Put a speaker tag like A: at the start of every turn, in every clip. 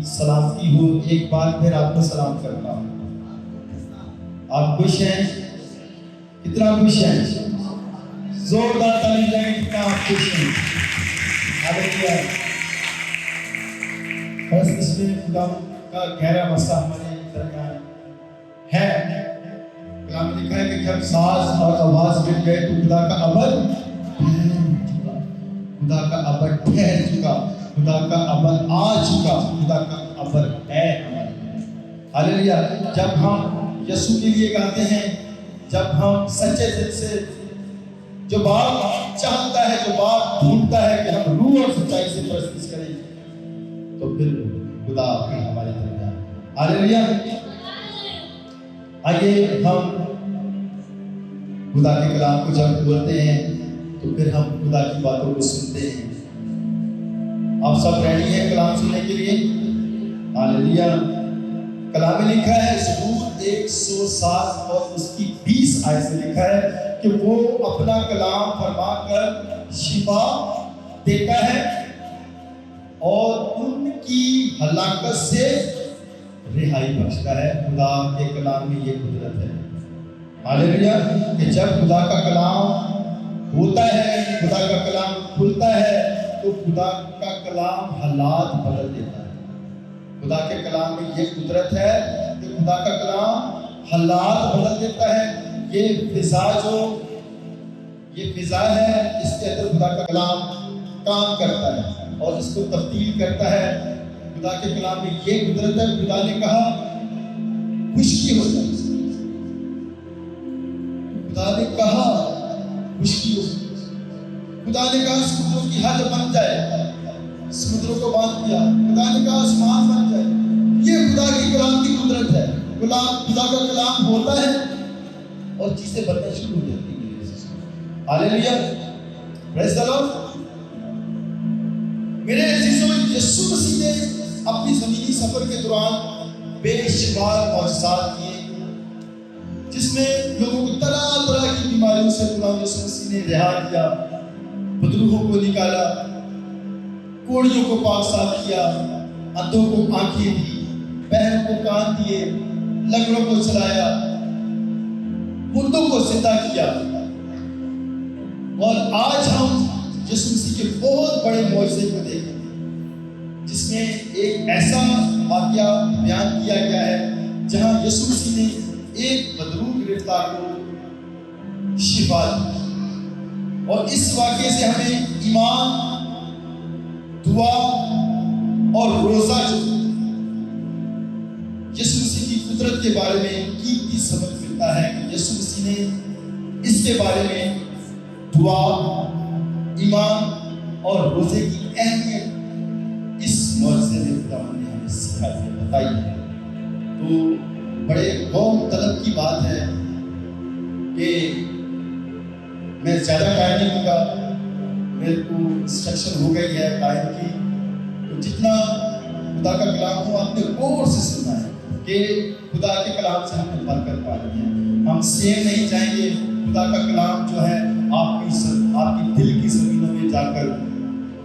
A: سلامتی ہو. ایک بار پھر آپ کو سلام کرتا ہوں. آپ خوش ہیں؟ کتنا خوش ہیں؟ زوردار تالی جائیں. کتنا آپ خوش ہیں؟ ہاللیلویا. بس اس میں خدا کا گہرا مسئلہ ہمارے درمیان ہے. کلام میں لکھا ہے کہ جب ساز اور آواز مل گئے تو خدا کا ابر ٹھہر چکا. خدا کا ابر آ چکا. خدا کا ابر ہے ہمارے. ہاللیلویا. جب ہم یسوع کے لیے گاتے ہیں، جب ہم سچے دل سے، جو باپ چاہتا ہے، جو باپ ڈھونڈتا ہے کہ ہم روح اور سچائی سے پرستش کریں، تو پھر خدا ہمارے درمیان. ہاللیلویا. آئیے ہم خدا کے کلام کو جب بولتے ہیں تو پھر ہم خدا کی باتوں کو سنتے ہیں. آپ سب ریڈی ہیں کلام سننے کے لیے؟ ہاللیلویا. کلام میں لکھا ہے زبور 107 اور اس کی 20 آیت سے لکھا ہے کہ وہ اپنا کلام فرما کر شفا دیتا ہے اور ان کی ہلاکت سے رہائی بخشتا ہے. خدا کے کلام میں یہ قدرت ہے. ہاللیلویا. کہ جب خدا کا کلام ہوتا ہے، خدا کا کلام کھلتا ہے تو خدا کا کلام حالات بدل دیتا ہے. خدا کے کلام میں یہ قدرت ہے کہ خدا کا کلام حالات بدل دیتا ہے. یہ فضا ہے، اس کے اندر خدا کا کلام کام کرتا ہے اور اس کو تبدیل کرتا ہے. خدا کے کلام میں یہ قدرت ہے. خدا نے کہا خشکی ہو جائے. خدا نے کہا خشکی ہو جائے. خدا نے کہا سمندروں کی حد بن جائے. سمندروں کو باندھ دیا. خدا نے کہا آسمان بن جائے. یہ خدا کے کلام کی قدرت ہے. خدا کا کلام ہوتا ہے اور چیزیں بننا شروع ہو جاتی ہیں. ہاللیلویا. پریز دی لارڈ. میرے عزیزو، یسوع مسیح نے اپنی زمینی سفر کے دوران بے شمار معجزات کیے جس میں لوگوں کو طرح طرح کی بیماریوں سے خدا یسوع مسیح نے رہا کیا. بدروحوں کو نکالا، کوڑیوں کو پاک صاف کیا، اندھوں کو آنکھیں دی، بہروں کو کان دیے، لنگڑوں کو چلایا، مردوں کو زندہ کیا. اور آج ہم یسوع مسیح کے بہت بڑے معجزے کو دیکھیں گے جس میں ایک ایسا واقعہ بیان کیا گیا ہے جہاں یسوع مسیح نے ایک بدروح گرفتار کو شفا دی. اور اس واقعے سے ہمیں ایمان، دعا اور روزہ جو یسوع مسیح کی قدرت کے بارے میں قیمتی سبق ملتا ہے کہ یسوع مسیح نے اس کے بارے میں دعا، ایمان اور روزے کی اہمیت اس معجزے میں خدا نے ہمیں سکھا کے بتائی ہے. تو بڑے غور طلب کی بات ہے کہ میں زیادہ ٹائم نہیں دوں گا. میرے کو انسٹرکشن ہو گئی ہے ٹائم کی. تو جتنا خدا کا کلام ہو آپ نے غور سے سننا ہے کہ خدا کے کلام سے ہمیں برکت پانی ہے. ہم سیم نہیں جائیں گے. خدا کا کلام جو ہے آپ کی دل کی زمینوں میں جا کر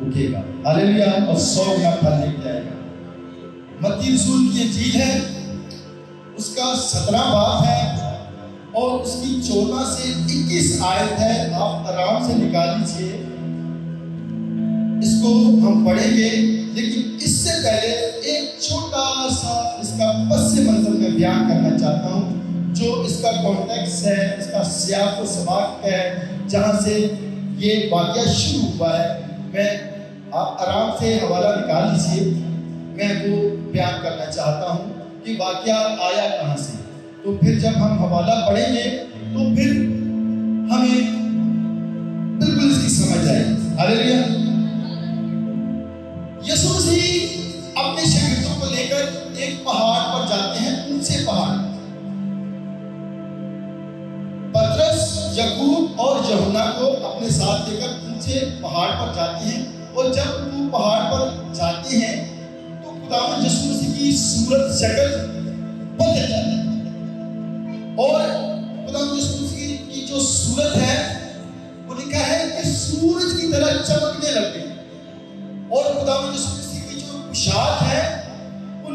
A: اٹھے گا. ہاللیلویا. اور 100 گنا پھل لے کے آئے گا. متی رسول کی انجیل ہے، اس کا 17 باب ہے اور اس کی 14 سے 21 آیت ہے. آپ آرام سے نکال لیجیے. اس کو ہم پڑھیں گے لیکن اس سے پہلے ایک چھوٹا سا اس کا پس منظر میں بیان کرنا چاہتا ہوں جو اس کا کانٹیکس ہے، اس کا سیاق و سباق ہے جہاں سے یہ واقعہ شروع ہوا ہے. آپ آرام سے حوالہ نکال لیجیے. میں وہ بیان کرنا چاہتا ہوں کہ واقعہ آیا کہاں سے. تو پھر جب ہم حوالہ پڑھیں گے تو پھر ہمیں بالکل اس کی سمجھ آئے گی. ہاللیلویا. یسوع مسیح اپنے شاگردوں کو لے کر ایک پہاڑ پر جاتے ہیں، اونچے پہاڑ. پترس، یعقوب اور یوحنا کو اپنے ساتھ لے کر اونچے پہاڑ پر جاتے ہیں. اور جب وہ پہاڑ پر جاتے ہیں تو خداوند یسوع مسیح کی صورت شکل بدل جاتی ہے اور خداوند یسوع مسیح کی جو صورت ہے وہ لکھا ہے کہ سورج کی طرح چمکنے لگتے ہیں. اور خداوند یسوع مسیح کی جو پوشاک ہے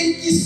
A: 21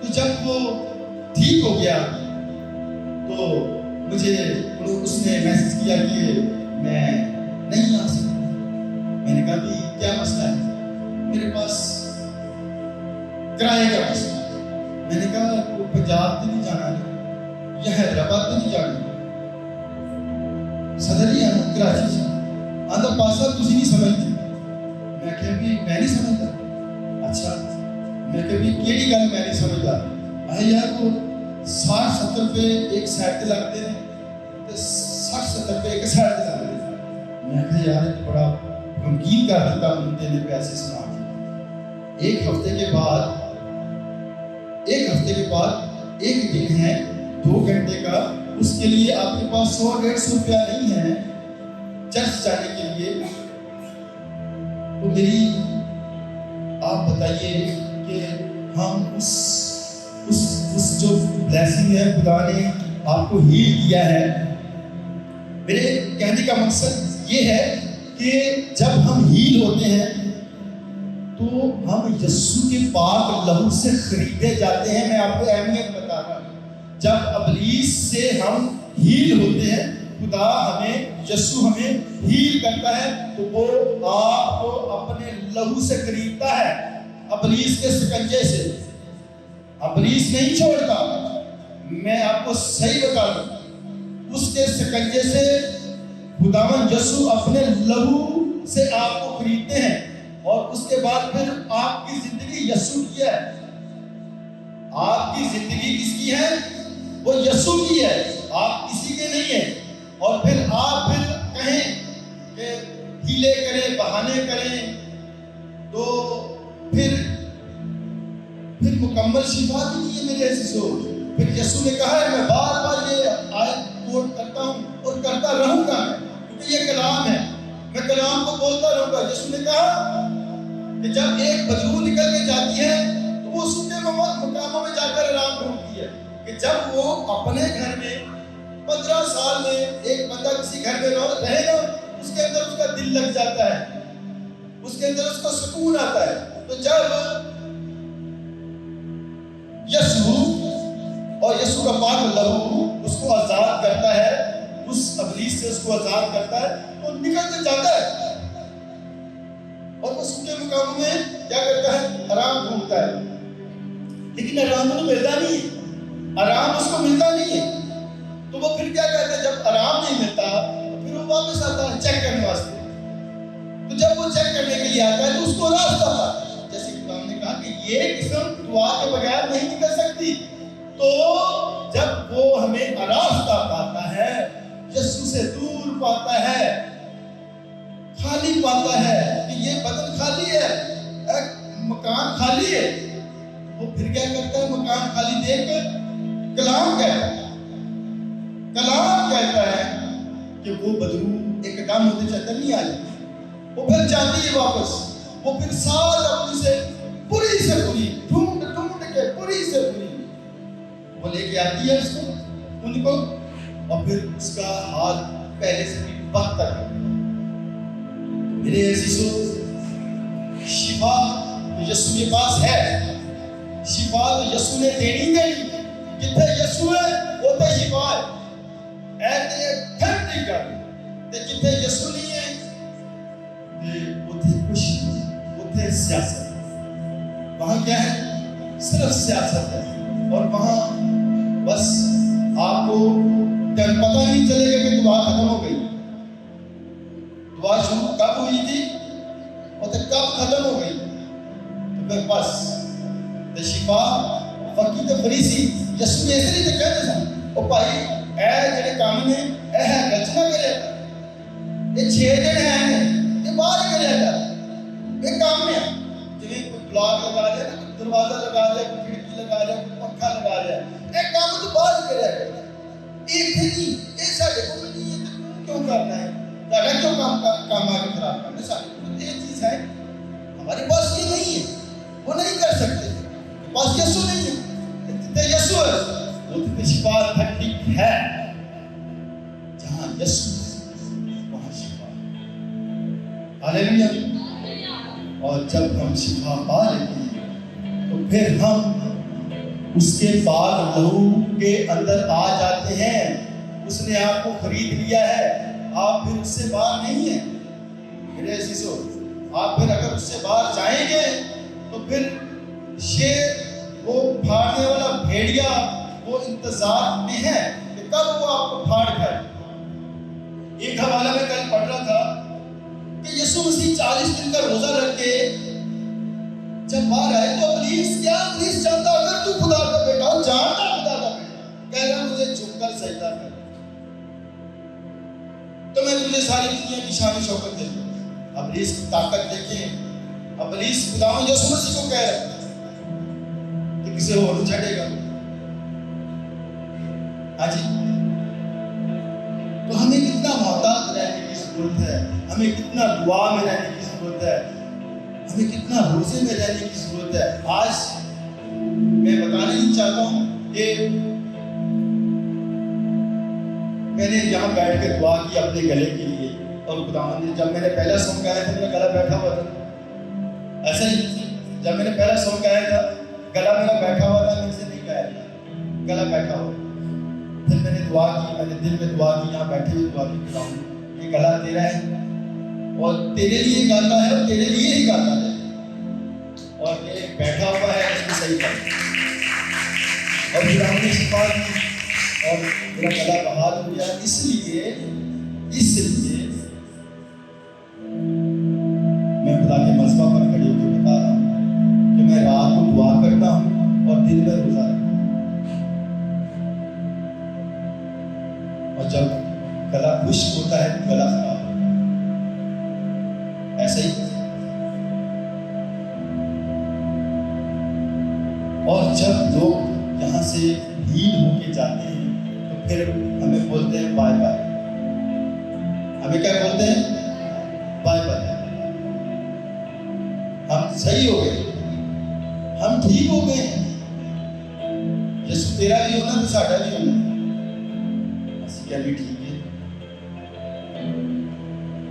A: تو جب وہ ٹھیک ہو گیا تو مجھے اس نے میسج کیا کہ میں نہیں آ سکتا. میں نے کہا بھی کیا مسئلہ ہے؟ میرے پاس کرائے کا مسئلہ. میں نے کہا پنجاب تو نہیں جانا یا حیدرآباد تو نہیں جانا, صدر ہی آنا کراچی سے آدھا پاسا تھی نہیں سمجھتے. میں کہ بھی میں نہیں سمجھتا. اچھا میں کہ بھی کیڑی گل میں نہیں سمجھتا. یار وہ 60-70 روپے ایک سائڈ سے لگتے ہیں تو 60-70 روپے ایک سائڈ سے لگتے ہیں. میں کہا یار یہ بڑا غمگین کر دیتا بندے نے پیسے سنا کے. ایک ہفتے کے بعد ایک دن ہے 2 گھنٹے کا, اس کے لیے آپ کے پاس 100-150 روپیہ نہیں ہے چرچ جانے کے لیے. تو میری آپ بتائیے کہ ہم اس جو بلیسنگ ہے خدا نے آپ کو ہیل کیا ہے. میرے کہنے کا مقصد یہ ہے کہ جب ہم ہیل ہوتے ہیں تو ہم یسوع کے پاک لہو سے خریدے جاتے ہیں. میں آپ کو اہمیت بتا رہا ہوں. جب ابلیس سے ہم ہیل ہوتے ہیں, خدا یسوع ہمیں ہیل کرتا ہے تو وہ آپ کو اپنے لہو سے خریدتا ہے. ابلیس کے سکنجے سے ابلیس نہیں چھوڑتا. میں آپ کو صحیح بتا دوں, اس کے سکنجے سے خداوند یسوع اپنے لہو سے آپ کو خریدتے ہیں. اور اس کے بعد پھر آپ کی زندگی یسوع کی ہے. آپ کی زندگی کس کی ہے؟ وہ یسوع کی ہے, آپ کسی کے نہیں ہیں. اور پھر آپ کہیں کہ ہیلے کریں, بہانے کریں, تو پھر مکمل شفا بھی نہیں ہے میرے عزیزو. پھر یسوع نے کہا ہے میں بار بار یہ آیت کوٹ کرتا ہوں اور کرتا رہوں گا کیونکہ یہ کلام ہے, میں کلام کو بولتا رہوں گا. یسوع نے کہا کہ جب ایک بدبو نکل کے جاتی ہے تو وہ سوکھے مقاموں میں جا کر آرام ڈھونڈتی ہے. کہ جب وہ اپنے گھر میں 15 سال میں ایک بندہ کسی گھر میں رہے گا, اس کے اندر اس کا دل لگ جاتا ہے, اس کے اندر اس کو سکون آتا ہے. تو جب یسوع کا پاک لہو اس کو آزاد کرتا ہے, اس ابلیس سے اس کو آزاد کرتا ہے, تو نکل کے جاتا ہے اور وہ سوکھے مقاموں میں کیا کرتا ہے؟ آرام ڈھونڈتا ہے. لیکن آرام تو ملتا نہیں ہے, آرام اس کو ملتا نہیں ہے. تو وہ پھر کیا کرتا ہے؟ جب آرام نہیں ملتا تو پھر وہ واپس آتا ہے چیک کرنے واسطے. تو جب وہ چیک کرنے کے لیے آتا ہے تو اس کو راستہ آتا ہے. جیسے کہ ہم نے کہا کہ یہ قسم دعا کے بغیر نہیں نکل سکتی. تو جب وہ ہمیں راستہ پاتا ہے, یسوع سے دور پاتا ہے, خالی پاتا ہے کہ یہ بدن خالی ہے, مکان خالی ہے, وہ پھر کیا کرتا ہے؟ مکان خالی دیکھ کر کلام کہتا ہے کہ وہ بدرو ایک دم ہوتے چلتا نہیں آ جاتی. وہ پھر جاتی ہے واپس, وہ پھر سال اپنی سے پوری ڈھونڈ کے پوری سے پوری وہ لے کے آتی ہے اس کو, ان کو, اور پھر اس کا حال پہلے سے بھی بدتر ہے. میرے عزیزو, شفا تو یسوع کے پاس ہے, شفا تو یسوع نے دینی دینی. جتنے یسوع ہے اوتے شفا ہے. ایتے ٹھنڈی کر تے جتنے یسوع نہیں ہے تے اوتے کچھ اوتے سیاست. وہاں کیا ہے؟ صرف سیاست ہے. اور وہاں بس آپ کو پتہ نہیں چلے گا کہ دعا ختم ہو گئی. دعا شروع کب ہوئی تھی اور کب ختم ہو گئی. تو پھر بس شفا فقیر تے فریسی یسوع نے ایسے نہیں کہتے سن او بھائی اے جڑے کام نے اے گلت نہ کرے, یہ 6 دن ہیں یہ باہر کرے گا, یہ کام ہے. جویں کوئی بلاک لگا دے, دروازہ لگا دے, کھڑکی لگا دے, پنکھا لگا دے, یہ کام تو باہر کرے گا. ایک نہیں, یہ سارے کو نہیں ہے تو کیوں کرنا ہے؟ دادا کیوں کام آگے خراب کرنا ہے؟ سارے یہ چیز ہے ہمارے پاس, یہ نہیں ہے, وہ نہیں کر سکتے. پاس یسوع نہیں ہے, جتنے یسوع ہے وہ جتنے شفا ٹھنڈی ہے. جہاں یسوع وہاں شفا. ہاللیلویا. اور اور جب ہم شفا پا لیتے ہیں تو پھر ہم اس کے پاک لہو کے اندر آ جاتے ہیں. اس نے آپ کو خرید لیا ہے, آپ پھر اس سے باہر نہیں ہیں. میرے عزیزو, آپ پھر اگر اس سے باہر جائیں گے تو پھر یہ وہ پھاڑنے والا بھیڑیا وہ انتظار میں ہے کہ کب وہ آپ کو پھاڑ کھائے. ایک حوالہ میں کل پڑھ رہا تھا کہ یسوع مسیح 40 دن کا روزہ رکھ کے جب باہر آئے تو ابلیس جانتا اگر تو خدا کا بیٹا ہو, جانتا خدا کا بیٹا, کہہ رہا مجھے جھک کر سجدہ کر تو میں تجھے ساری دنیا کی شان و شوکت دے دوں. ابلیس کی طاقت دیکھیں, ابلیس خداوند یسوع مسیح کو کہہ رہا ہے کہ کسی اور چڑھے گا. ہاں جی, تو ہمیں کتنا محتاط رہنے کی ضرورت ہے, ہمیں کتنا دعا میں رہنے کی ضرورت ہے, ہمیں کتنا روزے میں رہنے کی ضرورت ہے. آج میں بتانا نہیں چاہتا ہوں کہ میں نے یہاں بیٹھ کے دعا کی اپنے گلے کے لیے, اور خداوند نے جب میں نے پہلا سانگ گایا تھا میرا گلا بیٹھا ہوا تھا. ایسا ہی جب میں نے پہلا سانگ گایا تھا گلا میرا بیٹھا ہوا تھا, میں سے نہیں گایا تھا, گلا بیٹھا ہوا. پھر میں نے دعا کی, میں نے دل میں دعا کی, یہاں بیٹھے ہوئے دعا کی, خداوند یہ گلا تیرا ہے اور تیرے لیے گاتا ہے اور تیرے لیے ہی گاتا ہے, اور یہ بیٹھا ہوا ہے اس کو صحیح کر. اور پھر ہم نے شفا کی اور میرا گلا بحال ہو گیا. اس لیے میں خدا کے مذبح پر کھڑے ہو کے بتا رہا ہوں کہ میں رات کو دعا کرتا ہوں اور دن میں روزہ رکھتا ہوں, اور جب گلا خشک ہوتا ہے تو گلا خراب ہوتا ہے. ایسا ہی اور جب لوگ یہاں سے ہیل ہو کے جاتے ہیں تو پھر ہمیں بولتے ہیں بائے بائے. ہمیں کیا بولتے ہیں؟ Bye bye. ہم صحیح ہو گئے, ہم ٹھیک ہو گئے ہیں. یسوع تیرا بھی ہونا تو ساڈا بھی ہونا. اسی کیا بھی ٹھیک ہے.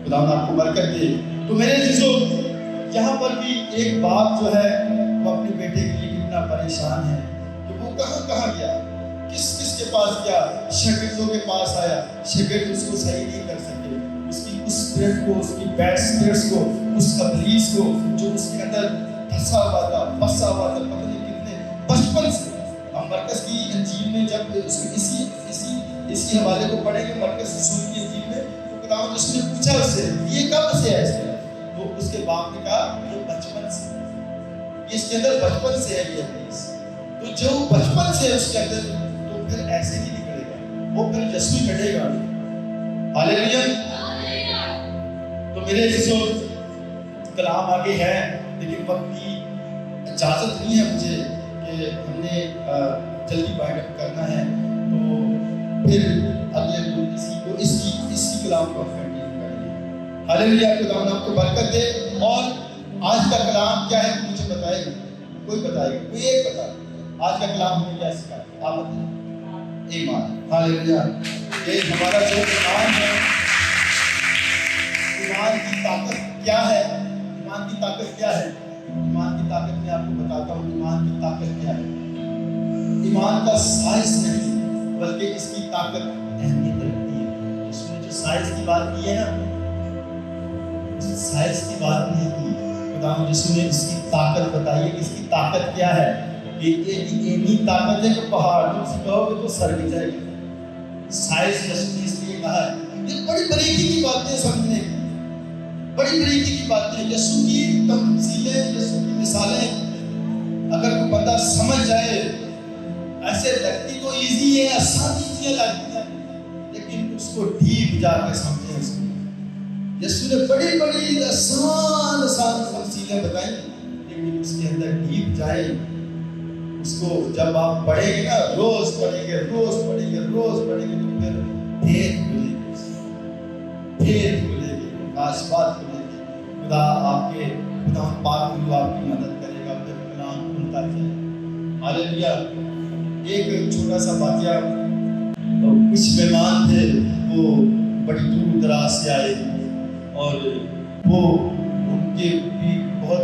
A: خدا آپ کو برکت دے. تو میرے عزیزو, یہاں پر بھی ایک باپ جو ہے وہ اپنے بیٹے کے لیے کتنا پریشان ہے کہ وہ کہاں کہاں گیا, کس کس کے پاس گیا. شاگردوں کے پاس آیا, شاگرد اس کو صحیح نہیں کر سکے. اس کی اس اسپرٹ کو, اس کی بیڈ اسپرٹس کو, اس ابلیس کو جو اس کے اندر پھنسا ہوا تھا, پھنسا ہوا تھا, پتہ نہیں کتنے بچپن سے. ہم مرکز کی انجیل میں جب اسی حوالے کو پڑھیں گے, مرکز رسول کی انجیل میں, تو خداوند اس نے پوچھا اس سے یہ کب سے ہے اس میں, تو اس کے باپ نے کہا یہ بچپن سے, یہ اس کے اندر بچپن سے ہے یہ ابلیس. تو جو بچپن سے ہے اس کے اندر تو پھر ایسے نہیں نکلے گا, وہ پھر یسوع کٹے گا. ہاللیلویا. تو میرے عزیزو کلام آگے ہے لیکن وقت کی اجازت نہیں ہے مجھے کہ ہم نے جلدی بائنڈ اپ کرنا ہے, تو پھر اگلے اسی کلام کو کنٹینیو کریں گے. ہاللیلویا. خدا آپ کو برکت دے. اور آج کا کلام کیا ہے مجھے بتائے گا, کوئی بتائے گا, کوئی ایک بتا. آج کا کلام ہمیں کیا سکھایا, آپ بتائیں. ایمان. ہاللیلویا. یہ ہمارا جو ایمان ہے, ایمان کی طاقت کیا ہے, ایمان کی طاقت کیا ہے. ایمان کی طاقت میں آپ کو بتاتا ہوں ایمان کی طاقت کیا ہے. ایمان کا سائز نہیں بلکہ اس کی طاقت اہمیت رکھتی ہے. اس میں جو سائز کی بات کی ہے نا, سائز کی بات نہیں کی. خدا یسوع نے اس کی طاقت بتائی ہے. اس کی طاقت کیا ہے, یہ طاقت ہے کہ پہاڑوں سے کہو گے تو سر گر جائے گا. سائز یسوع نے اس لیے کہا ہے. یہ بڑی بریکی کی باتیں سمجھنے کی, بڑی بریکی کی باتیں. یسوع کی تمثیلیں, یسوع کی مثالیں اگر کوئی بندہ سمجھ جائے, ایسے لگتی تو ایزی ہے, آسان چیزیں لگتی ہیں, لیکن اس کو ڈیپ جا کے سمجھیں. اس کو یسوع نے بڑی بڑی آسان تمثیلیں بتائیں, لیکن اس کے اندر ڈیپ جائے. اس کو جب آپ پڑھیں گے نا, روز پڑھیں گے, روز پڑھیں گے, روز پڑھیں گے, تو پھر بھید کھلے گی, بھید کھلے گی, آسبات کھلے گی. خدا آپ کے خدا پاک کو آپ کی مدد کرے گا, پھر کلام کھلتا جائے. ہاللیلویا. ایک چھوٹا سا واقعہ, کچھ مہمان تھے, وہ بڑی دور دراز سے آئے اور وہ ان کے بھی بہت